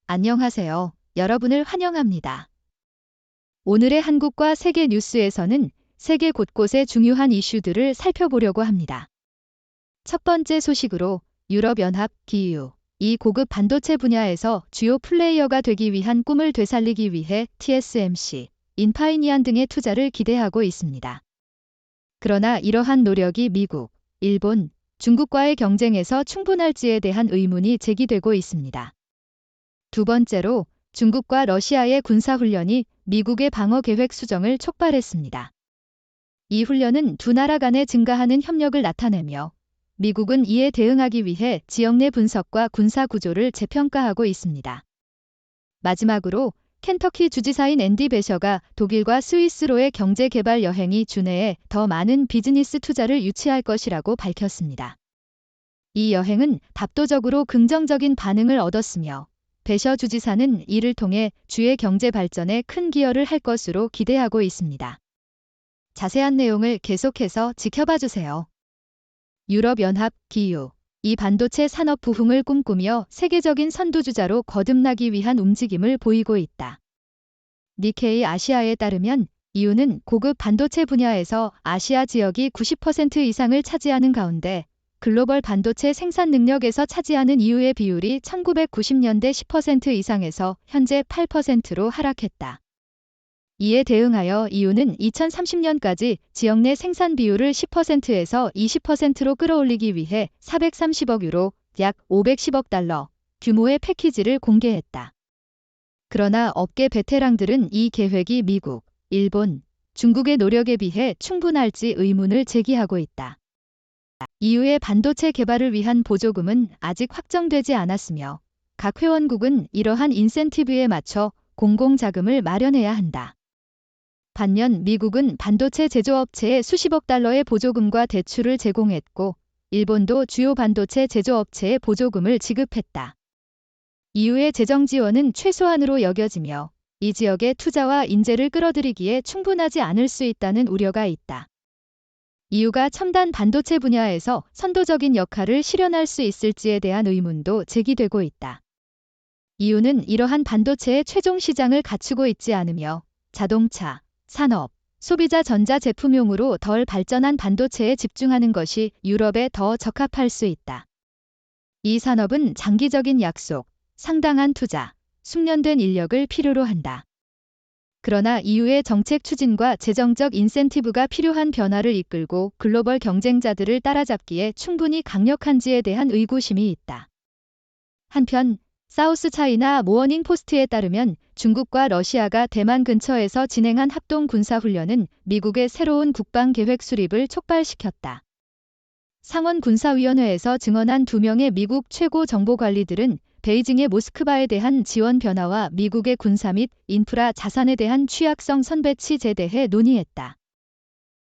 안녕하세요. 여러분을 환영합니다. 오늘의 한국과 세계 뉴스에서는 세계 곳곳의 중요한 이슈들을 살펴보려고 합니다. 첫 번째 소식으로 유럽연합 기유, 이 고급 반도체 분야에서 주요 플레이어가 되기 위한 꿈을 되살리기 위해 TSMC, 인파이니안 등의 투자를 기대하고 있습니다. 그러나 이러한 노력이 미국, 일본, 중국과의 경쟁에서 충분할지에 대한 의문이 제기되고 있습니다. 두 번째로 중국과 러시아의 군사훈련이 미국의 방어계획 수정을 촉발했습니다. 이 훈련은 두 나라 간의 증가하는 협력을 나타내며 미국은 이에 대응하기 위해 지역 내 분석과 군사 구조를 재평가하고 있습니다. 마지막으로 켄터키 주지사인 앤디 베셔가 독일과 스위스로의 경제개발 여행이 주내에 더 많은 비즈니스 투자를 유치할 것이라고 밝혔습니다. 이 여행은 압도적으로 긍정적인 반응을 얻었으며 베셔 주지사는 이를 통해 주의 경제 발전에 큰 기여를 할 것으로 기대하고 있습니다. 자세한 내용을 계속해서 지켜봐 주세요. 유럽연합 기유, 이 반도체 산업 부흥을 꿈꾸며 세계적인 선두주자로 거듭나기 위한 움직임을 보이고 있다. 니케이 아시아에 따르면 이유는 고급 반도체 분야에서 아시아 지역이 90% 이상을 차지하는 가운데 글로벌 반도체 생산 능력에서 차지하는 이유의 비율이 1990년대 10% 이상에서 현재 8%로 하락했다. 이에 대응하여 이유는 2030년까지 지역 내 생산 비율을 10%에서 20%로 끌어올리기 위해 430억 유로, 약 510억 달러 규모의 패키지를 공개했다. 그러나 업계 베테랑들은 이 계획이 미국, 일본, 중국의 노력에 비해 충분할지 의문을 제기하고 있다. 이후의 반도체 개발을 위한 보조금은 아직 확정되지 않았으며 각 회원국은 이러한 인센티브에 맞춰 공공자금을 마련해야 한다. 반면 미국은 반도체 제조업체에 수십억 달러의 보조금과 대출을 제공했고 일본도 주요 반도체 제조업체에 보조금을 지급했다. 이후의 재정 지원은 최소한으로 여겨지며 이 지역의 투자와 인재를 끌어들이기에 충분하지 않을 수 있다는 우려가 있다. 이유가 첨단 반도체 분야에서 선도적인 역할을 실현할 수 있을지에 대한 의문도 제기되고 있다. 이유는 이러한 반도체의 최종 시장을 갖추고 있지 않으며 자동차, 산업, 소비자 전자제품용으로 덜 발전한 반도체에 집중하는 것이 유럽에 더 적합할 수 있다. 이 산업은 장기적인 약속, 상당한 투자, 숙련된 인력을 필요로 한다. 그러나 이후의 정책 추진과 재정적 인센티브가 필요한 변화를 이끌고 글로벌 경쟁자들을 따라잡기에 충분히 강력한지에 대한 의구심이 있다. 한편 사우스 차이나 모어닝 포스트에 따르면 중국과 러시아가 대만 근처에서 진행한 합동 군사훈련은 미국의 새로운 국방계획 수립을 촉발시켰다. 상원군사위원회에서 증언한 2명의 미국 최고 정보관리들은 베이징의 모스크바에 대한 지원 변화와 미국의 군사 및 인프라 자산에 대한 취약성 선배치에 대해 논의했다.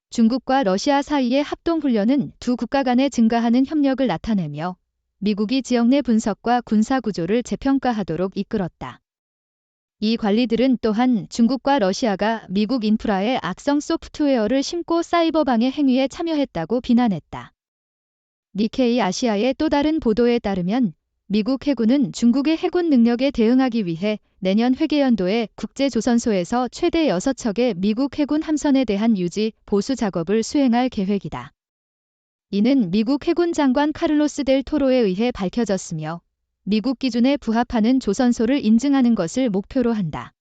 중국과 러시아 사이의 합동훈련은 두 국가 간의 증가하는 협력을 나타내며 미국이 지역 내 분석과 군사 구조를 재평가하도록 이끌었다. 이 관리들은 또한 중국과 러시아가 미국 인프라에 악성 소프트웨어를 심고 사이버 방해 행위에 참여했다고 비난했다. 니케이 아시아의 또 다른 보도에 따르면 미국 해군은 중국의 해군 능력에 대응하기 위해 내년 회계연도에 국제조선소에서 최대 6척의 미국 해군 함선에 대한 유지, 보수 작업을 수행할 계획이다. 이는 미국 해군 장관 카를로스 델 토로에 의해 밝혀졌으며 미국 기준에 부합하는 조선소를 인증하는 것을 목표로 한다.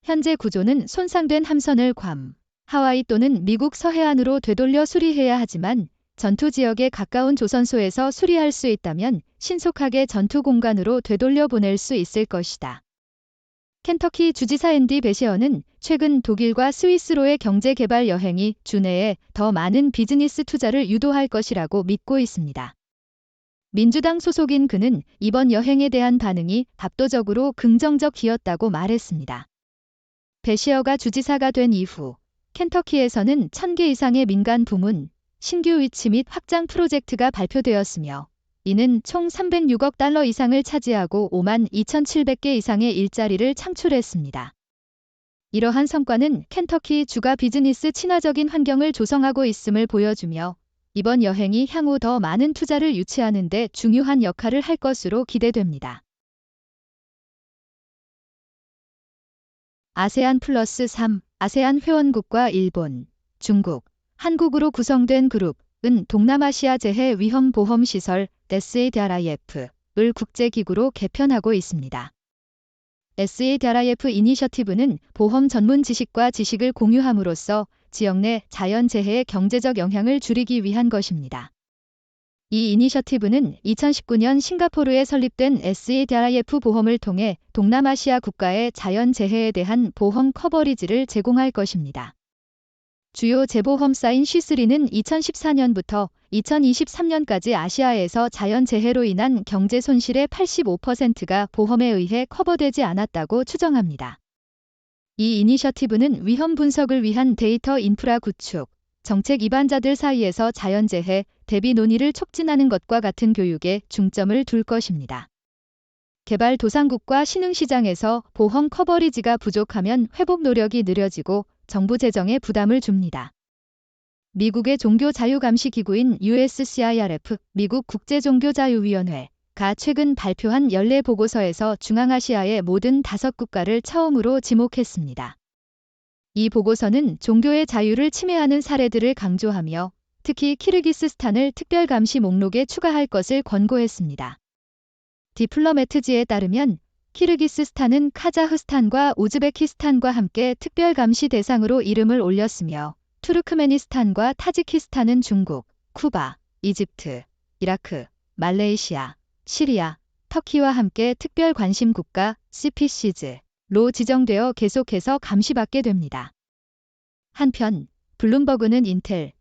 현재 구조는 손상된 함선을 괌, 하와이 또는 미국 서해안으로 되돌려 수리해야 하지만 전투 지역에 가까운 조선소에서 수리할 수 있다면 신속하게 전투 공간으로 되돌려 보낼 수 있을 것이다. 켄터키 주지사 앤디 베시어는 최근 독일과 스위스로의 경제개발 여행이 주내에 더 많은 비즈니스 투자를 유도할 것이라고 믿고 있습니다. 민주당 소속인 그는 이번 여행에 대한 반응이 압도적으로 긍정적이었다고 말했습니다. 베시어가 주지사가 된 이후 켄터키에서는 1000개 이상의 민간 부문, 신규 위치 및 확장 프로젝트가 발표되었으며 이는 총 306억 달러 이상을 차지하고 52,700개 이상의 일자리를 창출했습니다. 이러한 성과는 켄터키 주가 비즈니스 친화적인 환경을 조성하고 있음을 보여주며 이번 여행이 향후 더 많은 투자를 유치하는 데 중요한 역할을 할 것으로 기대됩니다. 아세안 플러스 3, 아세안 회원국과 일본, 중국, 한국으로 구성된 그룹은 동남아시아 재해 위험 보험 시설 SADRIF을 국제기구로 개편하고 있습니다. SADRIF 이니셔티브는 보험 전문 지식과 지식을 공유함으로써 지역 내 자연 재해의 경제적 영향을 줄이기 위한 것입니다. 이 이니셔티브는 2019년 싱가포르에 설립된 SADRIF 보험을 통해 동남아시아 국가의 자연 재해에 대한 보험 커버리지를 제공할 것입니다. 주요 재보험사인 쉬3는 2014년부터 2023년까지 아시아에서 자연 재해로 인한 경제 손실의 85%가 보험에 의해 커버되지 않았다고 추정합니다. 이 이니셔티브는 위험 분석을 위한 데이터 인프라 구축, 정책 입안자들 사이에서 자연재해 대비 논의를 촉진하는 것과 같은 교육에 중점을 둘 것입니다. 개발도상국과 신흥시장에서 보험 커버리지가 부족하면 회복 노력이 느려지고 정부 재정에 부담을 줍니다. 미국의 종교자유감시기구인 USCIRF, 미국 국제종교자유위원회가 최근 발표한 연례 보고서에서 중앙아시아의 모든 5국가를 처음으로 지목했습니다. 이 보고서는 종교의 자유를 침해하는 사례들을 강조하며 특히 키르기스스탄을 특별감시 목록에 추가할 것을 권고했습니다. 디플로매트지에 따르면 키르기스스탄은 카자흐스탄과 우즈베키스탄과 함께 특별감시 대상으로 이름을 올렸으며 투르크메니스탄과 타지키스탄은 중국, 쿠바, 이집트, 이라크, 말레이시아, 시리아, 터키와 함께 특별관심국가 CPCs로 지정되어 계속해서 감시받게 됩니다. 한편 블룸버그는 인텔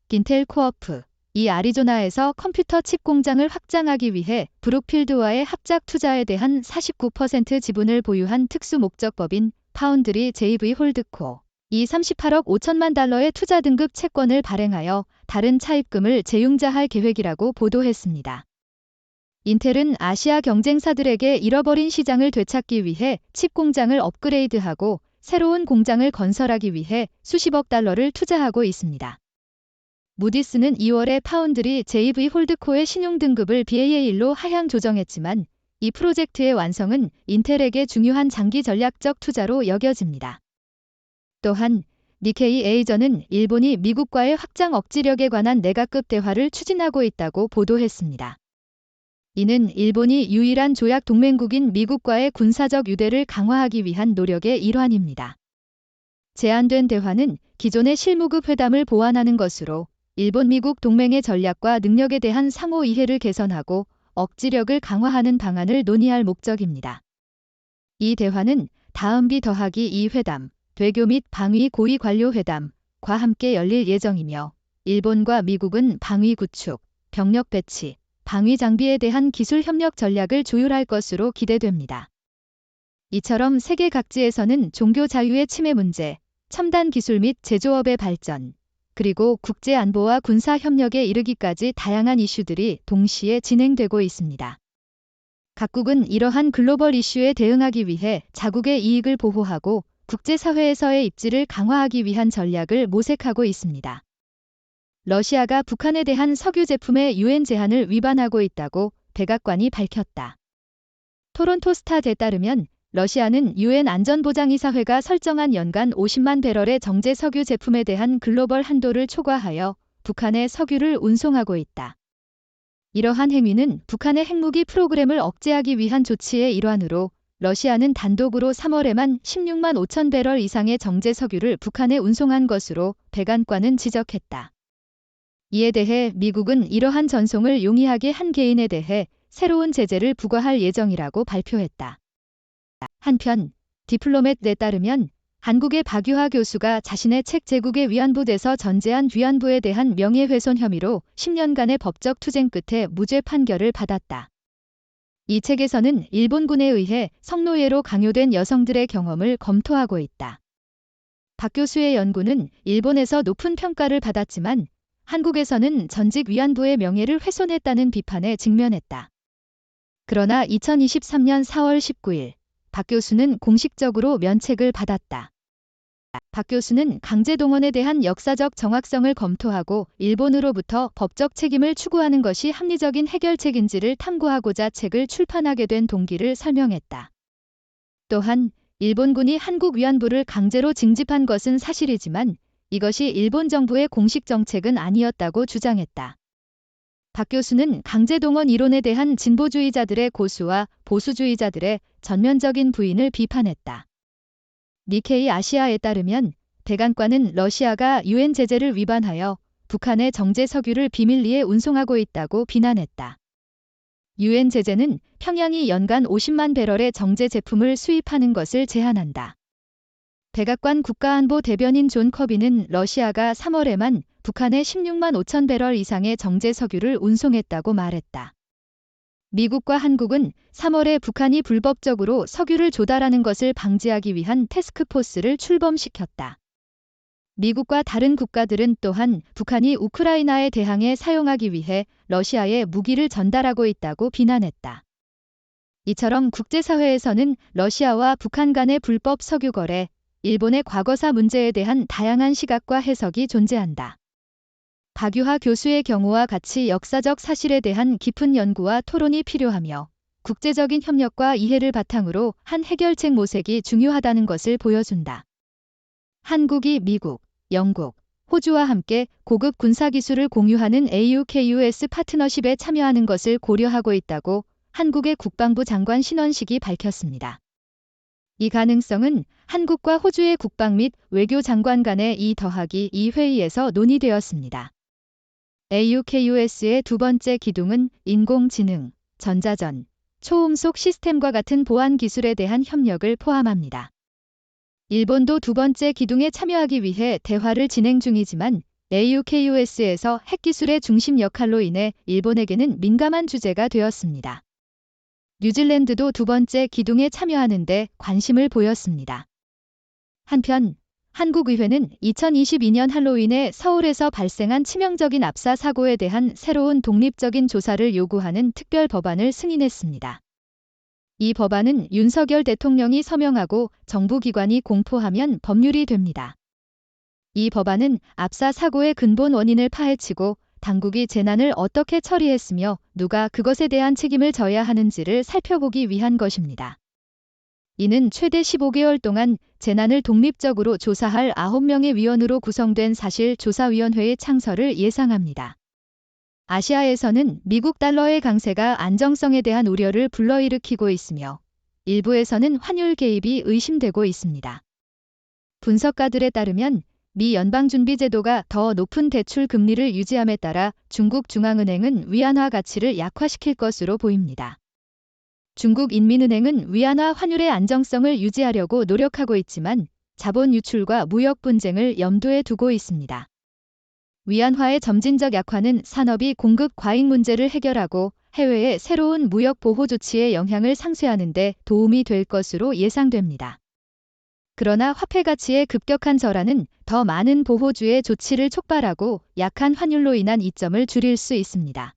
코어프, 이 아리조나에서 컴퓨터 칩 공장을 확장하기 위해 브룩필드와의 합작 투자에 대한 49% 지분을 보유한 특수 목적법인 파운드리 JV 홀드코, 이 38억 5천만 달러의 투자 등급 채권을 발행하여 다른 차입금을 재융자할 계획이라고 보도했습니다. 인텔은 아시아 경쟁사들에게 잃어버린 시장을 되찾기 위해 칩 공장을 업그레이드하고 새로운 공장을 건설하기 위해 수십억 달러를 투자하고 있습니다. 무디스는 2월에 파운드리 JV 홀드코의 신용 등급을 BAA1로 하향 조정했지만 이 프로젝트의 완성은 인텔에게 중요한 장기 전략적 투자로 여겨집니다. 또한 니케이 에이저는 일본이 미국과의 확장 억지력에 관한 내각급 대화를 추진하고 있다고 보도했습니다. 이는 일본이 유일한 조약 동맹국인 미국과의 군사적 유대를 강화하기 위한 노력의 일환입니다. 제안된 대화는 기존의 실무급 회담을 보완하는 것으로 일본-미국 동맹의 전략과 능력에 대한 상호 이해를 개선하고 억지력을 강화하는 방안을 논의할 목적입니다. 이 대화는 다음 비 더하기 2 회담, 외교 및 방위 고위 관료 회담과 함께 열릴 예정이며 일본과 미국은 방위 구축, 병력 배치, 방위 장비에 대한 기술 협력 전략을 조율할 것으로 기대됩니다. 이처럼 세계 각지에서는 종교 자유의 침해 문제, 첨단 기술 및 제조업의 발전, 그리고 국제 안보와 군사 협력에 이르기까지 다양한 이슈들이 동시에 진행되고 있습니다. 각국은 이러한 글로벌 이슈에 대응하기 위해 자국의 이익을 보호하고 국제사회에서의 입지를 강화하기 위한 전략을 모색하고 있습니다. 러시아가 북한에 대한 석유 제품의 유엔 제한을 위반하고 있다고 백악관이 밝혔다. 토론토 스타트에 따르면 러시아는 유엔 안전보장이사회가 설정한 연간 50만 배럴의 정제 석유 제품에 대한 글로벌 한도를 초과하여 북한에 석유를 운송하고 있다. 이러한 행위는 북한의 핵무기 프로그램을 억제하기 위한 조치의 일환으로 러시아는 단독으로 3월에만 16만 5천 배럴 이상의 정제 석유를 북한에 운송한 것으로 백악관은 지적했다. 이에 대해 미국은 이러한 전송을 용이하게 한 개인에 대해 새로운 제재를 부과할 예정이라고 발표했다. 한편 디플로맷에 따르면 한국의 박유하 교수가 자신의 책 제국의 위안부에서 전제한 위안부에 대한 명예훼손 혐의로 10년간의 법적 투쟁 끝에 무죄 판결을 받았다. 이 책에서는 일본군에 의해 성노예로 강요된 여성들의 경험을 검토하고 있다. 박 교수의 연구는 일본에서 높은 평가를 받았지만 한국에서는 전직 위안부의 명예를 훼손했다는 비판에 직면했다. 그러나 2023년 4월 19일 박 교수는 공식적으로 면책을 받았다. 박 교수는 강제동원에 대한 역사적 정확성을 검토하고 일본으로부터 법적 책임을 추구하는 것이 합리적인 해결책인지를 탐구하고자 책을 출판하게 된 동기를 설명했다. 또한 일본군이 한국 위안부를 강제로 징집한 것은 사실이지만 이것이 일본 정부의 공식 정책은 아니었다고 주장했다. 박 교수는 강제동원 이론에 대한 진보주의자들의 고수와 보수주의자들의 전면적인 부인을 비판했다. 니케이 아시아에 따르면 백안과는 러시아가 유엔 제재를 위반하여 북한의 정제 석유를 비밀리에 운송하고 있다고 비난했다. 유엔 제재는 평양이 연간 50만 배럴의 정제 제품을 수입하는 것을 제한한다. 백악관 국가안보 대변인 존 커비는 러시아가 3월에만 북한에 16만 5천 배럴 이상의 정제 석유를 운송했다고 말했다. 미국과 한국은 3월에 북한이 불법적으로 석유를 조달하는 것을 방지하기 위한 태스크포스를 출범시켰다. 미국과 다른 국가들은 또한 북한이 우크라이나에 대항해 사용하기 위해 러시아에 무기를 전달하고 있다고 비난했다. 이처럼 국제사회에서는 러시아와 북한 간의 불법 석유 거래, 일본의 과거사 문제에 대한 다양한 시각과 해석이 존재한다. 박유하 교수의 경우와 같이 역사적 사실에 대한 깊은 연구와 토론이 필요하며 국제적인 협력과 이해를 바탕으로 한 해결책 모색이 중요하다는 것을 보여준다. 한국이 미국, 영국, 호주와 함께 고급 군사기술을 공유하는 AUKUS 파트너십에 참여하는 것을 고려하고 있다고 한국의 국방부 장관 신원식이 밝혔습니다. 이 가능성은 한국과 호주의 국방 및 외교 장관 간의 2+2 회의에서 논의되었습니다. AUKUS의 두 번째 기둥은 인공지능, 전자전, 초음속 시스템과 같은 보안 기술에 대한 협력을 포함합니다. 일본도 두 번째 기둥에 참여하기 위해 대화를 진행 중이지만 AUKUS에서 핵기술의 중심 역할로 인해 일본에게는 민감한 주제가 되었습니다. 뉴질랜드도 두 번째 기둥에 참여하는데 관심을 보였습니다. 한편 한국의회는 2022년 할로윈에 서울에서 발생한 치명적인 압사 사고에 대한 새로운 독립적인 조사를 요구하는 특별 법안을 승인했습니다. 이 법안은 윤석열 대통령이 서명하고 정부기관이 공포하면 법률이 됩니다. 이 법안은 압사 사고의 근본 원인을 파헤치고 당국이 재난을 어떻게 처리했으며 누가 그것에 대한 책임을 져야 하는지를 살펴보기 위한 것입니다. 이는 최대 15개월 동안 재난을 독립적으로 조사할 9명의 위원으로 구성된 사실조사위원회의 창설을 예상합니다. 아시아에서는 미국 달러의 강세가 안정성에 대한 우려를 불러일으키고 있으며 일부에서는 환율 개입이 의심되고 있습니다. 분석가들에 따르면 미 연방준비제도가 더 높은 대출 금리를 유지함에 따라 중국 중앙은행은 위안화 가치를 약화시킬 것으로 보입니다. 중국 인민은행은 위안화 환율의 안정성을 유지하려고 노력하고 있지만 자본 유출과 무역 분쟁을 염두에 두고 있습니다. 위안화의 점진적 약화는 산업이 공급 과잉 문제를 해결하고 해외의 새로운 무역 보호 조치의 영향을 상쇄하는 데 도움이 될 것으로 예상됩니다. 그러나 화폐 가치의 급격한 절하는 더 많은 보호주의 조치를 촉발하고 약한 환율로 인한 이점을 줄일 수 있습니다.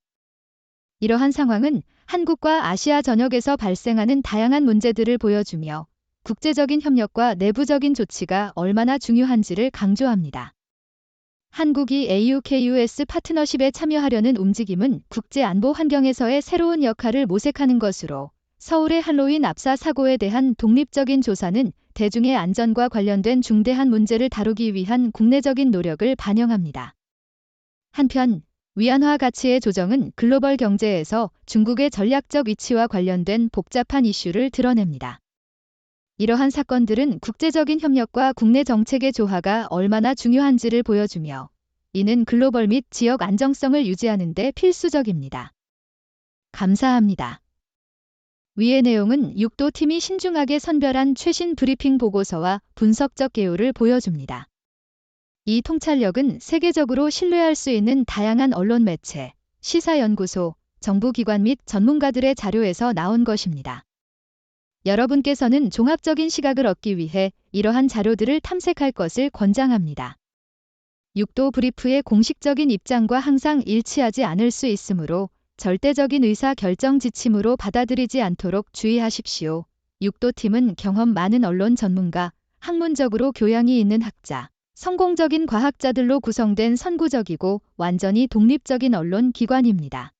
이러한 상황은 한국과 아시아 전역에서 발생하는 다양한 문제들을 보여주며 국제적인 협력과 내부적인 조치가 얼마나 중요한지를 강조합니다. 한국이 AUKUS 파트너십에 참여하려는 움직임은 국제 안보 환경에서의 새로운 역할을 모색하는 것으로 서울의 할로윈 압사 사고에 대한 독립적인 조사는 대중의 안전과 관련된 중대한 문제를 다루기 위한 국내적인 노력을 반영합니다. 한편 위안화 가치의 조정은 글로벌 경제에서 중국의 전략적 위치와 관련된 복잡한 이슈를 드러냅니다. 이러한 사건들은 국제적인 협력과 국내 정책의 조화가 얼마나 중요한지를 보여주며 이는 글로벌 및 지역 안정성을 유지하는 데 필수적입니다. 감사합니다. 위의 내용은 6도 팀이 신중하게 선별한 최신 브리핑 보고서와 분석적 개요를 보여줍니다. 이 통찰력은 세계적으로 신뢰할 수 있는 다양한 언론 매체, 시사연구소, 정부기관 및 전문가들의 자료에서 나온 것입니다. 여러분께서는 종합적인 시각을 얻기 위해 이러한 자료들을 탐색할 것을 권장합니다. 6도 브리프의 공식적인 입장과 항상 일치하지 않을 수 있으므로 절대적인 의사 결정 지침으로 받아들이지 않도록 주의하십시오. 6도 팀은 경험 많은 언론 전문가, 학문적으로 교양이 있는 학자, 성공적인 과학자들로 구성된 선구적이고 완전히 독립적인 언론 기관입니다.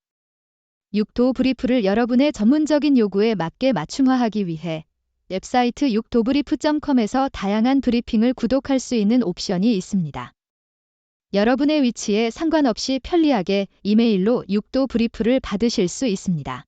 6도 브리프를 여러분의 전문적인 요구에 맞게 맞춤화하기 위해 웹사이트 6도브리프.com에서 다양한 브리핑을 구독할 수 있는 옵션이 있습니다. 여러분의 위치에 상관없이 편리하게 이메일로 6도 브리프를 받으실 수 있습니다.